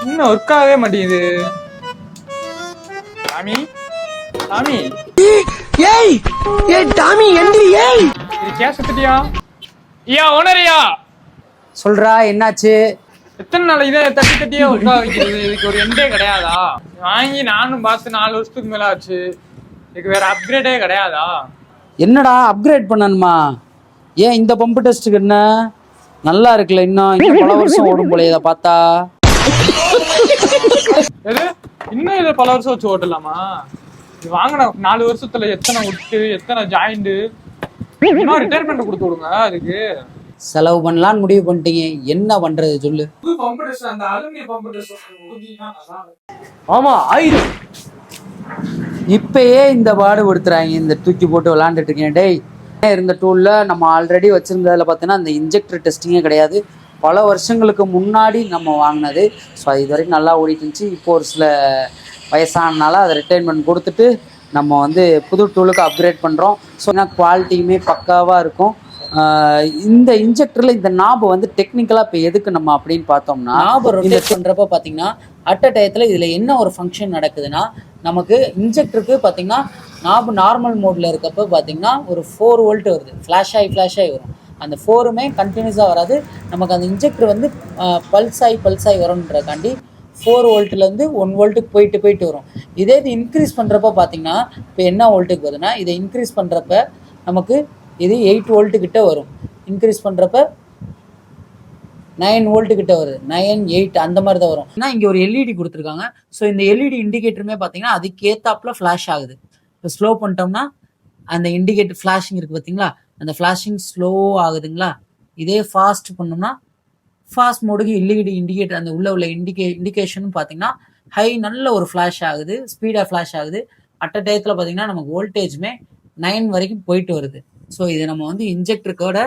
இன்னும் ஒர்க் ஆகவே மாட்டேங்குது. டாமி டாமி ஏய் ஏய் டாமி எந்திரி. ஏய் இது கேஸ் எடுத்துட்டியா? ஐயா ஓனரையா சொல்றா, என்னாச்சு? எத்தனை நாள் இதை தட்டி தட்டியே ஒர்க் ஆக வைக்கிறது? இதுக்கு ஒரு எண்டே கிடையாதா? வாங்கி நானும் பார்த்து 4 வருஷத்துக்கு மேல ஆச்சு. இதுக்கு வேற அப்கிரேடே கிடையாதா? என்னடா அப்கிரேட் பண்ணணுமா? ஏன் இந்த பம்பு டெஸ்ட்டுக்கு என்ன நல்லா இருக்குல்ல, இன்னும் பல வருஷம் ஓடும் போல இதை பார்த்தா. இன்னும் இதை பல வருஷம் வச்சு ஓட்டலாமா? இது வாங்கின 4 வருஷத்துல எத்தனை விட்டு எத்தனை ஜாயிண்ட் ரிட்டையர்மெண்ட் கொடுத்து விடுங்க. அதுக்கு செலவு பண்ணலான்னு முடிவு பண்ணிட்டீங்க, என்ன பண்றது சொல்லு. ஆமா ஆயிரம் இப்பயே இந்த பாடு கொடுத்துறாங்க. இந்த தூக்கி போட்டு விளாண்டுட்டு இருக்கேன். டேய், இருந்த டூல்ல நம்ம ஆல்ரெடி வச்சிருந்ததுல பார்த்தீங்கன்னா இந்த இன்ஜெக்டர் டெஸ்டிங்கே கிடையாது. பல வருஷங்களுக்கு முன்னாடி நம்ம வாங்கினது. ஸோ இது வரைக்கும் நல்லா ஓடிட்டு இருந்துச்சு. இப்போ ஒரு சில வயசானனால அதை ரிட்டைர்மெண்ட் கொடுத்துட்டு நம்ம வந்து புது டூலுக்கு அப்கிரேட் பண்ணுறோம். ஸோ ஏன்னா குவாலிட்டியுமே பக்காவாக இருக்கும். இந்த இன்ஜெக்டரில் இந்த நாபை வந்து டெக்னிக்கலாக இப்போ எதுக்கு நம்ம அப்படின்னு பார்த்தோம்னா, நாபை ரொட்டேட் பண்ணுறப்ப பார்த்தீங்கன்னா அட் அ டயத்தில் இதில் என்ன ஒரு ஃபங்க்ஷன் நடக்குதுன்னா, நமக்கு இன்ஜெக்டருக்கு பார்த்தீங்கன்னா நாபு நார்மல் மோடில் இருக்கப்போ பார்த்தீங்கன்னா ஒரு 4 வோல்ட் வருது. ஃப்ளாஷ் ஆகி வரும். அந்த 4மே கண்டினியூஸாக வராது. நமக்கு அந்த இன்ஜெக்டர் வந்து பல்ஸ் ஆகி வரும்ன்றக்காண்டி 4 வோல்ட்லேருந்து 1 வோல்ட்டுக்கு போயிட்டு வரும். இதே இது இன்க்ரீஸ் பண்ணுறப்ப பார்த்தீங்கன்னா இப்போ என்ன வோல்ட்டுக்கு வருதுன்னா, இதை இன்க்ரீஸ் பண்ணுறப்ப நமக்கு இது 8 வோல்ட்டு கிட்ட வரும். இன்க்ரீஸ் பண்ணுறப்ப 9 வோல்ட்டு கிட்ட வருது. 9, 8 அந்த மாதிரி தான் வரும். ஏன்னா இங்கே ஒரு எல்இடி கொடுத்துருக்காங்க. ஸோ இந்த எல்இடி இண்டிகேட்டருமே பார்த்தீங்கன்னா அதுக்கேத்தாப்புல ஃப்ளாஷ் ஆகுது. இப்போ ஸ்லோ பண்ணிட்டோம்னா அந்த இண்டிகேட்டர் ஃப்ளாஷிங் இருக்குது பார்த்தீங்களா, அந்த ஃப்ளாஷிங் ஸ்லோ ஆகுதுங்களா. இதே ஃபாஸ்ட் பண்ணோம்னா ஃபாஸ்ட் மோடுக்கு எல்இடி இண்டிகேட்டர் அந்த உள்ள இண்டிகேஷன் பார்த்தீங்கன்னா நல்ல ஒரு ஃப்ளாஷ் ஆகுது, ஸ்பீடாக ஃப்ளாஷ் ஆகுது. அட் அ டயத்தில் பார்த்தீங்கன்னா நமக்கு வோல்டேஜுமே 9 வரைக்கும் போயிட்டு வருது. ஸோ இதை நம்ம வந்து இன்ஜெக்டருக்கோட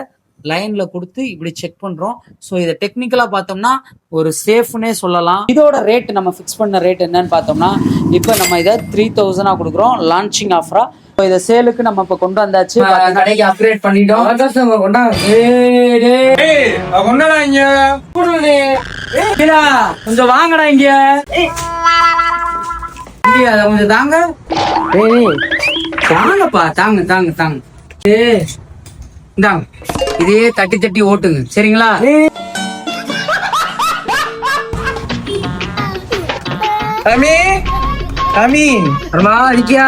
லைனில் கொடுத்து இப்படி செக் பண்ணுறோம். ஸோ இதை டெக்னிக்கலாக பார்த்தோம்னா ஒரு சேஃப்னே சொல்லலாம். இதோட ரேட் நம்ம ஃபிக்ஸ் பண்ண ரேட் என்னன்னு பார்த்தோம்னா, இப்போ நம்ம இதை 3000 கொடுக்குறோம் லான்ச்சிங் ஆஃபராக. ஸோ இதை சேலுக்கு நம்ம இப்போ கொண்டு வந்தாச்சு. கடைக்கு அப்கிரேட் பண்ணிட்டோம். கொஞ்சம் வாங்கடா இங்க, கொஞ்சம் தாங்க. தாங்கப்பா, தாங்க. இந்தாங்க, இதே தட்டி ஓட்டுங்க, சரிங்களா? அருமா இருக்கியா?